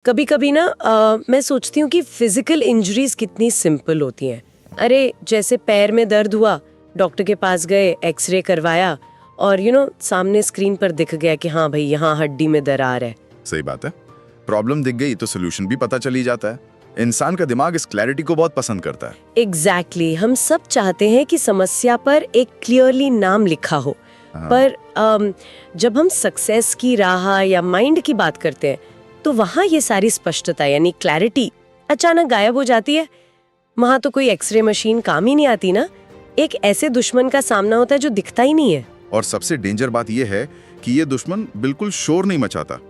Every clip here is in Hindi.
कभी कभी ना मैं सोचती हूँ कि फिजिकल इंजरीज कितनी सिंपल होती हैं। अरे जैसे पैर में दर्द हुआ, डॉक्टर के पास गए, एक्सरे करवाया और सामने स्क्रीन पर दिख गया कि हाँ भाई यहाँ हड्डी में दरार है। सही बात है। प्रॉब्लम दिख गई तो सोल्यूशन भी पता चली जाता है। इंसान का दिमाग इस क्लैरिटी को बहुत पसंद करता है। एग्जैक्टली हम सब चाहते हैं कि समस्या पर एक क्लियरली नाम लिखा हो। पर जब हम सक्सेस की राह या माइंड की बात करते हैं तो वहाँ ये सारी स्पष्टता यानी क्लैरिटी अचानक गायब हो जाती है। वहाँ तो कोई एक्सरे मशीन काम ही नहीं आती ना। एक ऐसे दुश्मन का सामना होता है जो दिखता ही नहीं है। और सबसे डेंजर बात यह है कि ये दुश्मन बिल्कुल शोर नहीं मचाता।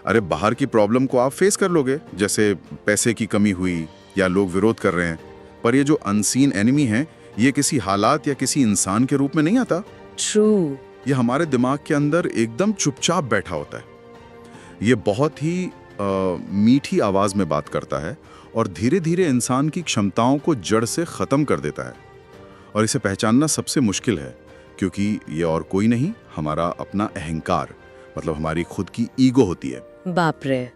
अरे बाहर की प्रॉब्लम को आप फेस कर लोगे, जैसे पैसे की कमी हुई या लोग विरोध कर रहे हैं, पर ये जो अनसीन एनिमी है ये किसी हालात या किसी इंसान के रूप में नहीं आता। ट्रू। ये हमारे दिमाग के अंदर एकदम चुपचाप बैठा होता है। ये बहुत ही मीठी आवाज में बात करता है और धीरे धीरे इंसान की क्षमताओं को जड़ से खत्म कर देता है। और इसे पहचानना सबसे मुश्किल है, क्योंकि ये और कोई नहीं, हमारा अपना अहंकार, मतलब हमारी खुद की ईगो होती है। बाप रे।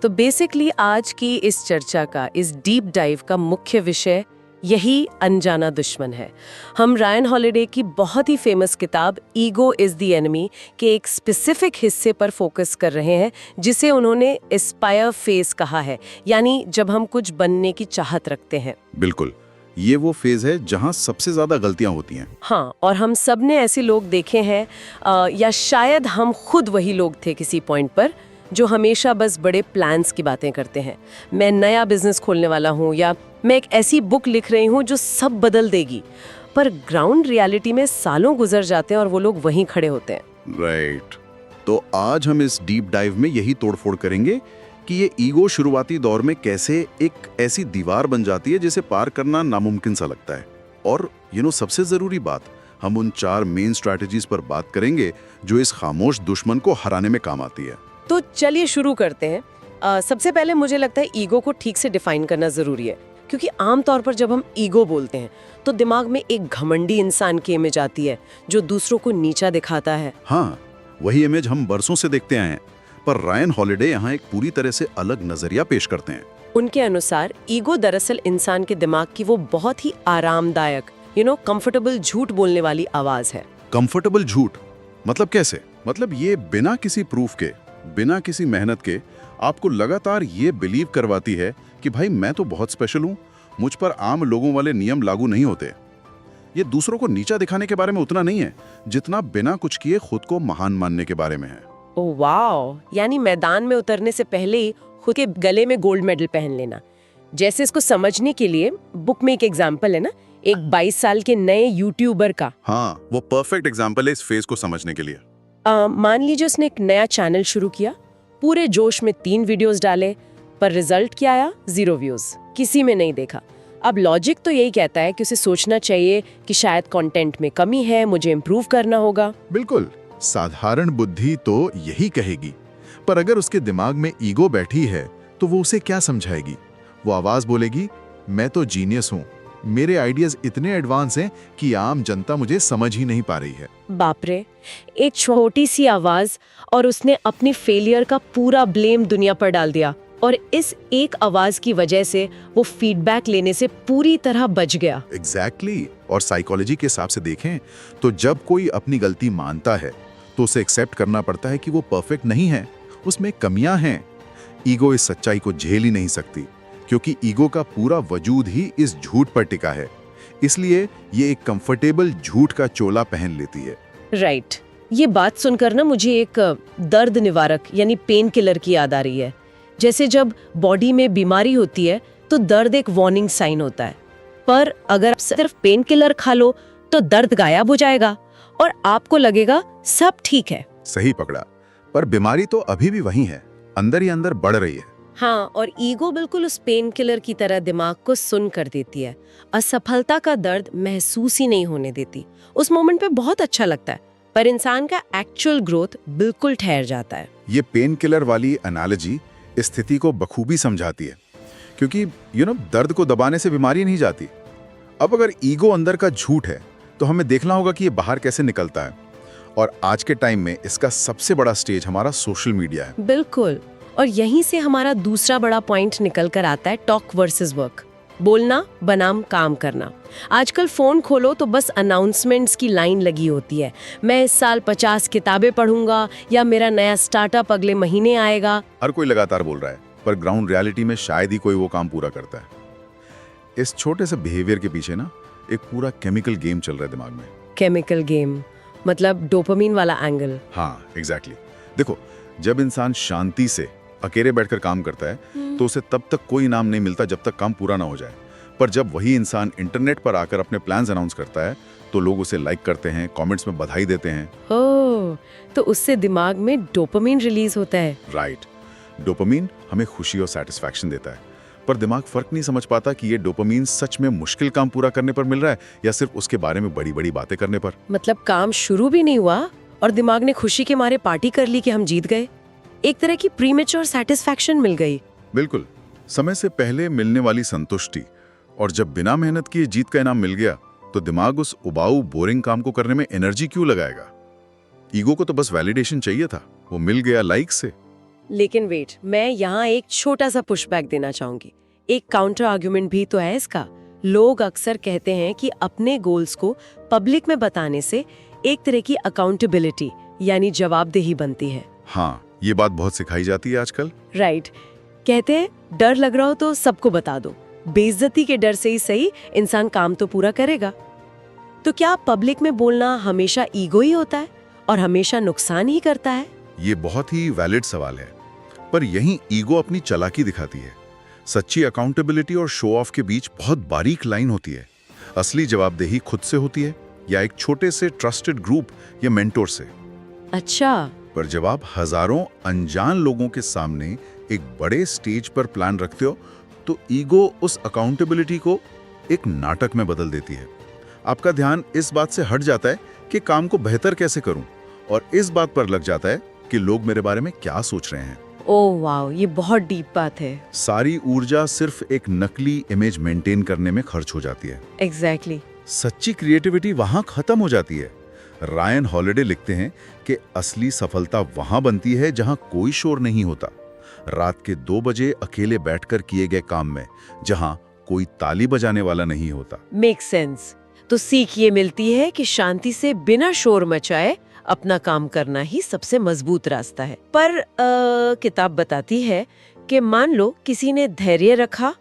तो बेसिकली आज की इस चर्चा का, इस डीप डाइव का मुख्य विषय यही अनजाना दुश्मन है। हम रायन हॉलिडे की बहुत ही फेमस किताब ईगो इज द एनिमी के एक स्पेसिफिक हिस्से पर फोकस कर रहे हैं, जिसे उन्होंने एस्पायर फेज कहा है, यानी जब हम कुछ बनने की चाहत रखते हैं। बिल्कुल, ये वो फेज है जहां सबसे ज्यादा गलतियां होती हैं। हाँ, और हम सब ने ऐसे लोग देखे हैं, या शायद हम खुद वही लोग थे किसी पॉइंट पर, जो हमेशा बस बड़े प्लान्स की बातें करते हैं। मैं नया बिजनेस खोलने वाला हूँ, या मैं एक ऐसी बुक लिख रही हूँ जो सब बदल देगी। पर ग्राउंड रियलिटी में सालों गुजर जाते हैं और वो लोग वहीं खड़े होते हैं। राइट। तो आज हम इस डीप डाइव में यही तोड़फोड़ करेंगे कि ये ईगो शुरुआती दौर में कैसे एक ऐसी दीवार बन जाती है जिसे पार करना नामुमकिन सा लगता है। और सबसे जरूरी बात, हम उन 4 मेन स्ट्रैटेजीज पर बात करेंगे जो इस खामोश दुश्मन को हराने में काम आती है। तो चलिए शुरू करते हैं। सबसे पहले मुझे लगता है ईगो को ठीक से डिफाइन करना जरूरी है, क्योंकि आमतौर पर जब हम ईगो बोलते हैं तो दिमाग में एक घमंडी इंसान की इमेज आती है जो दूसरों को नीचा दिखाता है। हाँ, वही इमेज हम बरसों से देखते आए हैं, पर रायन हॉलिडे यहाँ एक पूरी तरह से अलग नजरिया पेश करते हैं। उनके अनुसार ईगो दरअसल इंसान के दिमाग की वो बहुत ही आरामदायक, कंफर्टेबल झूठ बोलने वाली आवाज है। कंफर्टेबल झूठ मतलब कैसे? मतलब ये बिना किसी प्रूफ के, बिना किसी मेहनत के आपको लगातार ये बिलीव करवाती है कि भाई मैं तो बहुत स्पेशल हूँ, मुझ पर आम लोगों वाले नियम लागू नहीं होते। ये दूसरों को नीचा दिखाने के बारे में उतना नहीं है जितना बिना कुछ किए खुद को महान मानने के बारे में है। ओह वाओ, यानी मैदान में उतरने से पहले ही खुद के गले में गोल्ड मेडल पहन लेना। जैसे इसको समझने के लिए बुक में एक एग्जाम्पल है ना, एक 22 साल के नए यूट्यूबर का। हाँ, वो परफेक्ट एग्जाम्पल है इस फेज को समझने के लिए। मान लीजिए उसने एक नया चैनल शुरू किया, पूरे जोश में 3 वीडियोस डाले, पर रिजल्ट क्या आया? 0 व्यूज, किसी में नहीं देखा। अब लॉजिक तो यही कहता है कि उसे सोचना चाहिए कि शायद कंटेंट में कमी है, मुझे इम्प्रूव करना होगा। बिल्कुल, साधारण बुद्धि तो यही कहेगी, पर अगर उसके दिमाग में ईगो बैठी है तो वो उसे क्या समझाएगी? वो आवाज बोलेगी, मैं तो जीनियस हूँ, मेरे आइडियाज इतने एडवांस हैं कि आम जनता मुझे समझ ही नहीं पा रही है। बाप रे, एक छोटी सी आवाज और उसने अपनी फेलियर का पूरा ब्लेम दुनिया पर डाल दिया। और इस एक आवाज की वजह से वो फीडबैक लेने से पूरी तरह बच गया। एग्जैक्टली। और साइकोलॉजी के हिसाब से देखें तो जब कोई अपनी गलती मानता है तो उसे एक्सेप्ट करना पड़ता है कि वो परफेक्ट नहीं है, उसमें कमियां हैं। ईगो इस सच्चाई को झेल ही नहीं सकती, क्योंकि ईगो का पूरा वजूद ही इस झूठ पर टिका है। इसलिए ये एक कंफर्टेबल झूठ का चोला पहन लेती है। राइट। ये बात सुनकर ना मुझे एक दर्द निवारक यानी पेन किलर की याद आ रही है। जैसे जब बॉडी में बीमारी होती है तो दर्द एक वार्निंग साइन होता है, पर अगर आप सिर्फ पेन किलर खा लो तो दर्द गायब हो जाएगा और आपको लगेगा सब ठीक है। सही पकड़ा, पर बीमारी तो अभी भी वही है, अंदर ही अंदर बढ़ रही है। हाँ, और ईगो बिल्कुल उस पेन किलर की तरह दिमाग को सुन कर देती है। असफलता का दर्द महसूस ही नहीं होने देती। उस मोमेंट पे बहुत अच्छा लगता है, पर इंसान का एक्चुअल ग्रोथ बिल्कुल ठहर जाता है। ये पेन किलर वाली एनालॉजी स्थिति को बखूबी समझाती है, क्योंकि दर्द को दबाने से बीमारी नहीं जाती। अब अगर ईगो अंदर का झूठ है तो हमें देखना होगा कि ये बाहर कैसे निकलता है। और आज के टाइम में इसका सबसे बड़ा स्टेज हमारा सोशल मीडिया है। बिल्कुल। और यहीं से हमारा दूसरा बड़ा पॉइंट निकल कर आता है, टॉक वर्सेस वर्क। बोलना बनाम काम करना। आजकल फोन खोलो तो बस अनाउंसमेंट्स की लाइन लगी होती है। मैं इस साल 50 किताबें पढ़ूंगा, या मेरा नया स्टार्टअप अगले महीने आएगा। हर कोई लगातार बोल रहा है, पर ग्राउंड रियलिटी में शायद ही कोई वो काम पूरा करता है। इस छोटे से बिहेवियर के पीछे ना एक पूरा केमिकल गेम चल रहा है दिमाग में। केमिकल गेम मतलब डोपामिन वाला एंगल। हाँ, एग्जैक्टली। देखो, जब इंसान शांति से अकेले बैठकर काम करता है तो उसे तब तक कोई इनाम नहीं मिलता जब तक काम पूरा ना हो जाए। पर जब वही इंसान इंटरनेट पर आकर अपने प्लान्स अनाउंस करता है तो लोग उसे लाइक करते हैं, कमेंट्स में बधाई देते हैं। ओह, तो उससे दिमाग में डोपामिन रिलीज होता है। राइट। डोपामिन हमें खुशी और सेटिस्फैक्शन देता है, पर दिमाग फर्क नहीं समझ पाता कि ये डोपामिन सच में मुश्किल काम पूरा करने पर मिल रहा है या सिर्फ उसके बारे में बड़ी बड़ी बातें करने पर। मतलब काम शुरू भी नहीं हुआ और दिमाग ने खुशी के मारे पार्टी कर ली कि हम जीत गए। एक तरह की प्रीमेच्योर सेटिस्फैक्शन मिल गई। बिल्कुल, समय से पहले मिलने वाली संतुष्टि। और जब बिना मेहनत किए जीत का इनाम मिल गया तो दिमाग उस उबाऊ बोरिंग काम को करने में एनर्जी क्यों लगाएगा? ईगो को तो बस वैलिडेशन चाहिए था, वो मिल गया लाइक से। लेकिन वेट, मैं यहाँ एक छोटा सा पुशबैक देना चाहूंगी। एक काउंटर आर्ग्यूमेंट भी तो है इसका। लोग अक्सर कहते हैं कि अपने गोल्स को पब्लिक में बताने से एक तरह की अकाउंटेबिलिटी यानी जवाबदेही बनती है। हाँ, ये बात बहुत सिखाई जाती है आजकल। राइट। कहते हैं डर लग रहा हो तो सबको बता दो, बेइज्जती के डर से ही सही इंसान काम तो पूरा करेगा। तो क्या पब्लिक में बोलना हमेशा ईगो ही होता है और हमेशा नुकसान ही करता है? ये बहुत ही वैलिड सवाल है, पर यहीं ईगो अपनी चालाकी दिखाती है। सच्ची अकाउंटेबिलिटी और शो ऑफ के बीच बहुत बारीक लाइन होती है। असली जवाबदेही खुद से होती है या एक छोटे से ट्रस्टेड ग्रुप या मेंटोर से। अच्छा। पर जब आप हजारों अनजान लोगों के सामने एक बड़े स्टेज पर प्लान रखते हो तो ईगो उस अकाउंटेबिलिटी को एक नाटक में बदल देती है। आपका ध्यान इस बात से हट जाता है कि काम को बेहतर कैसे करूं और इस बात पर लग जाता है कि लोग मेरे बारे में क्या सोच रहे हैं। ओह वाओ, ये बहुत डीप बात है। सारी ऊर्जा सिर्फ एक नकली इमेज मेंटेन करने में खर्च हो जाती है। एग्जैक्टली। सच्ची क्रिएटिविटी वहां खत्म हो जाती है। रायन हॉलिडे लिखते हैं कि असली सफलता वहां बनती है जहां कोई शोर नहीं होता, रात के 2 बजे अकेले बैठकर किए गए काम में, जहां कोई ताली बजाने वाला नहीं होता। Make sense. तो सीख ये मिलती है कि शांति से बिना शोर मचाए अपना काम करना ही सबसे मजबूत रास्ता है। पर किताब बताती है कि मान लो किसी ने धैर्य रखा,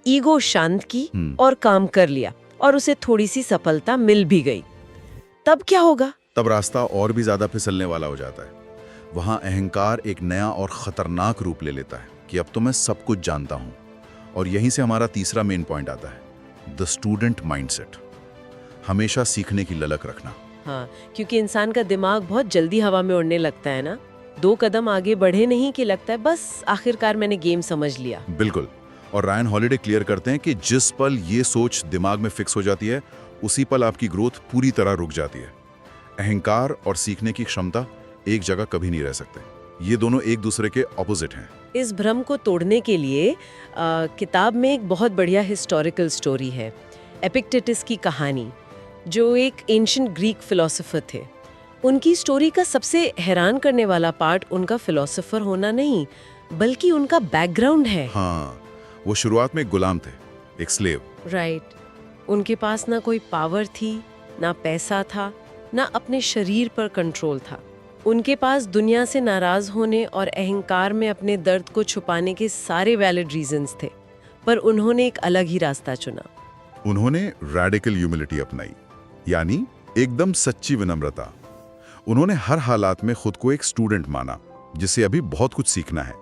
ईगो शांत की और काम कर लिया और उसे थोड़ी सी सफलता मिल भी गई, तब क्या होगा? तब रास्ता और भी ज्यादा फिसलने वाला हो जाता है। वहां अहंकार एक नया और खतरनाक रूप ले लेता है कि अब तो मैं सब कुछ जानता हूं। और यहीं से हमारा तीसरा मेन पॉइंट आता है, द स्टूडेंट माइंडसेट। हमेशा सीखने की ललक रखना। हाँ, क्योंकि इंसान का दिमाग बहुत जल्दी हवा में उड़ने लगता है ना। 2 कदम आगे बढ़े नहीं कि लगता है बस आखिरकार मैंने गेम समझ लिया। बिल्कुल। और रायन हॉलिडे क्लियर करते हैं कि जिस पल ये सोच दिमाग में फिक्स हो जाती है उसी पल आपकी ग्रोथ पूरी तरह रुक जाती है। अहंकार और सीखने की क्षमता एक जगह कभी नहीं रह सकते। ये दोनों एक दूसरे के ऑपोजिट हैं। इस भ्रम को तोड़ने के लिए किताब में एक बहुत बढ़िया हिस्टोरिकल स्टोरी है, एपिक्टेटस की कहानी, जो एक एंशिएंट ग्रीक फिलोसोफर थे। उनकी स्टोरी का सबसे हैरान करने वाला पार्ट उनका फिलोसोफर होना नहीं, बल्कि उनका बैकग्राउंड है। हाँ, वो शुरुआत में गुलाम थे, एक स्लेव। राइट। उनके पास ना कोई पावर थी, ना पैसा था, ना अपने शरीर पर कंट्रोल था। उनके पास दुनिया से नाराज होने और अहंकार में अपने दर्द को छुपाने के सारे वैलिड रीजंस थे, पर उन्होंने एक अलग ही रास्ता चुना। उन्होंने रैडिकल ह्यूमिलिटी अपनाई, यानी एकदम सच्ची विनम्रता। उन्होंने हर हालात में खुद को एक स्टूडेंट माना जिसे अभी बहुत कुछ सीखना है,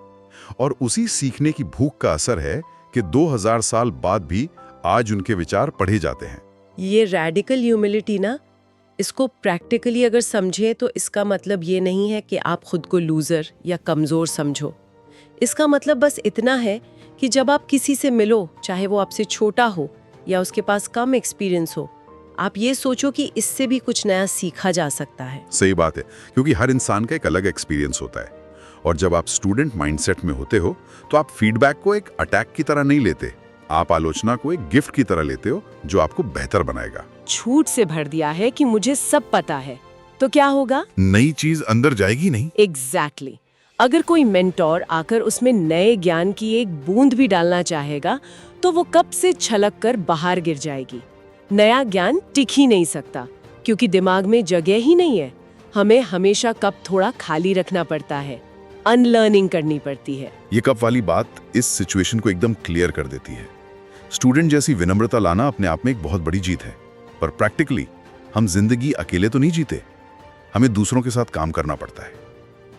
और उसी सीखने की भूख का असर है कि 2000 साल बाद भी आज उनके विचार पढ़े जाते हैं। ये रैडिकल ह्यूमिलिटी ना, इसको प्रैक्टिकली अगर समझे तो इसका मतलब ये नहीं है कि आप खुद को लूजर या कमजोर समझो। इसका मतलब बस इतना है कि जब आप किसी से मिलो, चाहे वो आपसे छोटा हो या उसके पास कम एक्सपीरियंस हो, आप ये सोचो कि इससे भी कुछ नया सीखा जा सकता है। सही बात है, क्योंकि हर इंसान का एक अलग एक्सपीरियंस होता है। और जब आप स्टूडेंट माइंडसेट में होते हो तो आप फीडबैक को एक अटैक की तरह नहीं लेते, आप आलोचना को एक गिफ्ट की तरह लेते हो जो आपको बेहतर बनाएगा। छूट से भर दिया है कि मुझे सब पता है, तो क्या होगा? नई चीज अंदर जाएगी नहीं। एग्जैक्टली। अगर कोई मेंटोर आकर उसमें नए ज्ञान की एक बूंद भी डालना चाहेगा तो वो कब से छलक कर बाहर गिर जाएगी। नया ज्ञान टिक ही नहीं सकता क्योंकि दिमाग में जगह ही नहीं है। हमें हमेशा कप थोड़ा खाली रखना पड़ता है, अनलर्निंग करनी पड़ती है। ये कप वाली बात इस सिचुएशन को एकदम क्लियर कर देती है। स्टूडेंट जैसी विनम्रता लाना अपने आप में एक बहुत बड़ी जीत है, पर प्रैक्टिकली हम जिंदगी अकेले तो नहीं जीते, हमें दूसरों के साथ काम करना पड़ता है।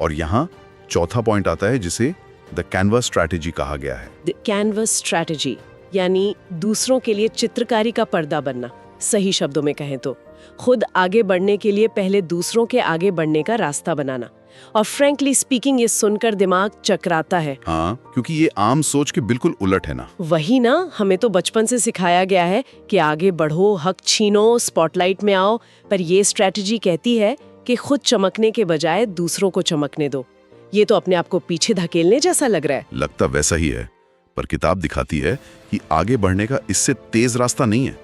और यहाँ चौथा पॉइंट आता है जिसे द कैनवस स्ट्रैटेजी कहा गया है। द कैनवस स्ट्रैटेजी यानी दूसरों के लिए चित्रकारी का पर्दा बनना। सही शब्दों में कहें तो खुद आगे बढ़ने के लिए पहले दूसरों के आगे बढ़ने का रास्ता बनाना। और फ्रैंकली स्पीकिंग ये सुनकर दिमाग चकराता है। हाँ, क्योंकि ये आम सोच के बिल्कुल उलट है ना। वही ना, हमें तो बचपन से सिखाया गया है कि आगे बढ़ो, हक छीनो, स्पॉटलाइट में आओ, पर ये स्ट्रैटेजी कहती है कि खुद चमकने के बजाय दूसरों को चमकने दो। ये तो अपने आप को पीछे धकेलने जैसा लग रहा है। लगता वैसा ही है, पर किताब दिखाती है कि आगे बढ़ने का इससे तेज रास्ता नहीं है।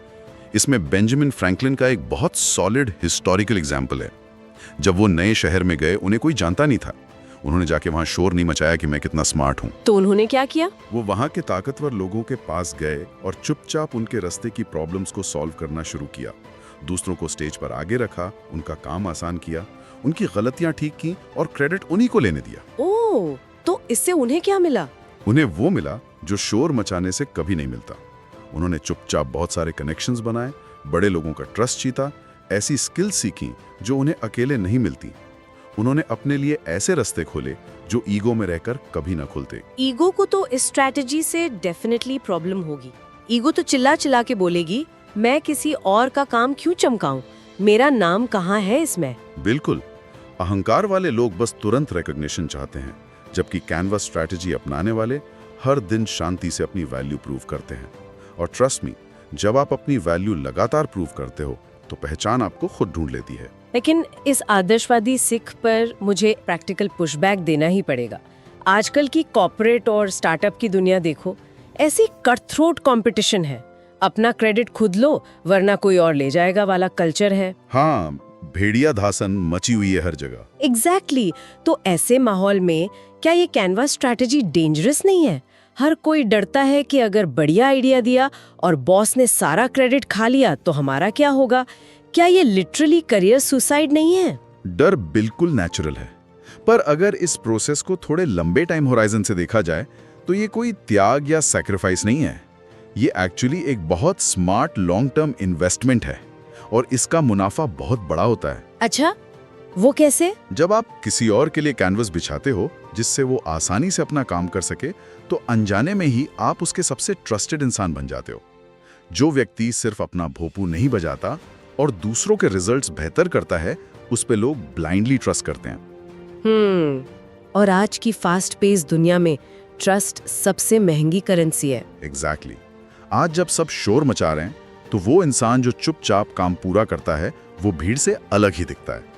इसमें बेंजामिन फ्रैंकलिन का एक बहुत सॉलिड हिस्टोरिकल एग्जाम्पल है। जब वो नए शहर में गए, उन्हें कोई जानता नहीं था। उन्होंने जाके वहां शोर नहीं मचाया कि मैं कितना स्मार्ट हूं। तो उन्होंने क्या किया? वो वहां के ताकतवर लोगों के पास गए और चुपचाप उनके रास्ते की प्रॉब्लम्स को सॉल्व करना शुरू किया। दूसरों को स्टेज पर आगे रखा, उनका काम आसान किया, उनकी गलतियां ठीक की और क्रेडिट उन्हीं को लेने दिया। ओह, तो इससे उन्हें क्या मिला? उन्हें वो मिला जो शोर मचाने से कभी नहीं मिलता। उन्होंने चुपचाप बहुत सारे कनेक्शंस बनाए, बड़े लोगों का ट्रस्ट जीता, ऐसी स्किल्स सीखी जो उन्हें अकेले नहीं मिलती। उन्होंने अपने लिए ऐसे रास्ते खोले जो ईगो में रहकर कभी ना खुलते। ईगो को तो इस स्ट्रैटेजी से डेफिनेटली प्रॉब्लम होगी। ईगो तो चिल्ला चिल्ला के बोलेगी, मैं किसी और का काम क्यों चमकाऊं, मेरा नाम कहाँ है इसमें। बिल्कुल, अहंकार वाले लोग बस तुरंत रिकॉग्निशन चाहते हैं, जबकि कैनवस स्ट्रैटेजी अपनाने वाले हर दिन शांति से अपनी वैल्यू प्रूव करते हैं। और ट्रस्ट मी, जब आप अपनी वैल्यू लगातार प्रूव करते हो तो पहचान आपको खुद ढूंढ लेती है। लेकिन इस आदर्शवादी सिख पर मुझे प्रैक्टिकल पुशबैक देना ही पड़ेगा। आजकल की कॉर्पोरेट और स्टार्टअप की दुनिया देखो, ऐसी कटथ्रोट कंपटीशन है, अपना क्रेडिट खुद लो वरना कोई और ले जाएगा वाला कल्चर है। हाँ, भेड़िया धासन मची हुई है हर जगह। एग्जैक्टली। तो ऐसे माहौल में क्या ये कैनवस स्ट्रैटेजी डेंजरस नहीं है? हर कोई डरता है कि अगर बढ़िया आइडिया दिया और बॉस ने सारा क्रेडिट खा लिया तो हमारा क्या होगा। क्या ये लिटरली करियर सुसाइड नहीं है? डर बिल्कुल नेचुरल है, पर अगर इस प्रोसेस को थोड़े लंबे टाइम होराइजन से देखा जाए तो ये कोई त्याग या सैक्रिफाइस नहीं है। ये एक्चुअली एक बहुत स्मार्ट लॉन्ग टर्म इन्वेस्टमेंट है और इसका मुनाफा बहुत बड़ा होता है। अच्छा, वो कैसे? जब आप किसी और के लिए कैनवस बिछाते हो जिससे वो आसानी से अपना काम कर सके, तो अनजाने में ही आप उसके सबसे ट्रस्टेड इंसान बन जाते हो। जो व्यक्ति सिर्फ अपना भोपू नहीं बजाता और दूसरों के रिजल्ट्स बेहतर करता है, उस पे लोग ब्लाइंडली ट्रस्ट करते हैं। और आज की फास्ट पेस दुनिया में ट्रस्ट सबसे महंगी करेंसी है। एग्जैक्टली। आज जब सब शोर मचा रहे हैं, तो वो इंसान जो चुपचाप काम पूरा करता है, वो भीड़ से अलग ही दिखता है।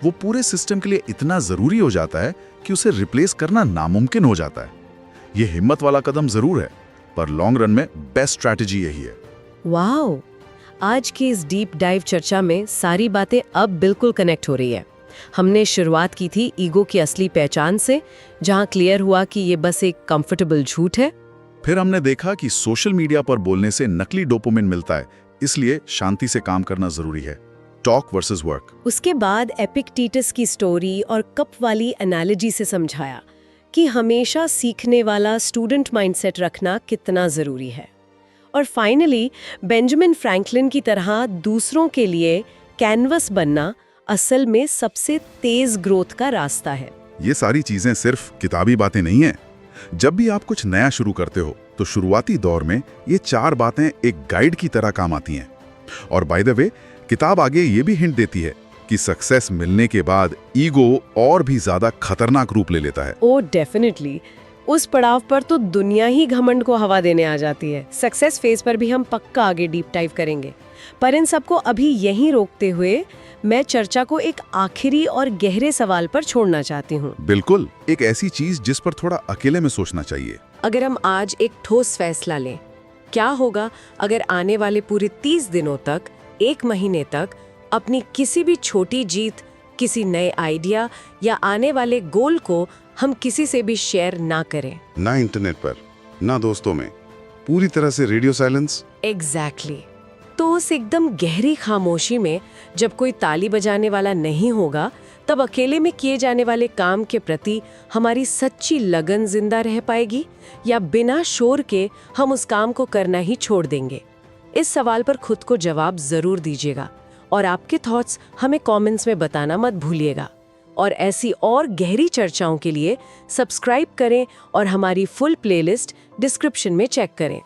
वो पूरे सिस्टम के लिए इतना जरूरी हो जाता है कि उसे रिप्लेस करना नामुमकिन हो जाता है। ये हिम्मत वाला कदम जरूर है, पर लॉन्ग रन में बेस्ट स्ट्रैटेजी यही है। वाओ, आज की इस डीप डाइव चर्चा में सारी बातें अब बिल्कुल कनेक्ट हो रही है। हमने शुरुआत की थी ईगो की असली पहचान से, जहां क्लियर हुआ कि ये बस एक कंफर्टेबल झूठ है। फिर हमने देखा कि सोशल मीडिया पर बोलने से नकली डोपामिन मिलता है, इसलिए शांति से काम करना जरूरी है। Talk versus work. उसके बाद एपिक्टेटस की स्टोरी और कप वाली एनालॉजी से समझाया कि हमेशा सीखने वाला स्टूडेंट माइंडसेट रखना कितना जरूरी है। और फाइनली बेंजामिन फ्रैंकलिन की तरह दूसरों के लिए कैनवस बनना असल में सबसे तेज ग्रोथ का रास्ता है। ये सारी चीजें सिर्फ किताबी बातें नहीं हैं। जब भी आप कुछ नया शुरू करते हो, तो शुरुआती दौर में ये 4 बातें एक गाइड की तरह काम आती हैं। और बाय द वे, किताब आगे ये भी हिंट देती है कि सक्सेस मिलने के बाद ईगो और भी ज्यादा खतरनाक रूप ले लेता है। ओह डेफिनेटली, उस पड़ाव पर तो दुनिया ही घमंड को हवा देने आ जाती है। सक्सेस फेज पर भी हम पक्का आगे डीप डाइव करेंगे, पर इन सबको अभी यहीं रोकते हुए मैं चर्चा को एक आखिरी और गहरे सवाल पर छोड़ना चाहती हूँ। बिल्कुल, एक ऐसी चीज जिस पर थोड़ा अकेले में सोचना चाहिए। अगर हम आज एक ठोस फैसला लें, क्या होगा अगर आने वाले पूरे 30 दिनों तक, 1 महीने तक अपनी किसी भी छोटी जीत, किसी नए आइडिया या आने वाले गोल को हम किसी से भी शेयर ना करें। ना इंटरनेट पर, ना दोस्तों में, पूरी तरह से रेडियो साइलेंस। एग्जैक्टली। तो उस एकदम गहरी खामोशी में जब कोई ताली बजाने वाला नहीं होगा, तब अकेले में किए जाने वाले काम के प्रति हमारी सच्ची लगन जिंदा रह पाएगी, या बिना शोर के हम उस काम को करना ही छोड़ देंगे? इस सवाल पर खुद को जवाब जरूर दीजिएगा और आपके थॉट्स हमें कमेंट्स में बताना मत भूलिएगा। और ऐसी और गहरी चर्चाओं के लिए सब्सक्राइब करें और हमारी फुल प्लेलिस्ट डिस्क्रिप्शन में चेक करें।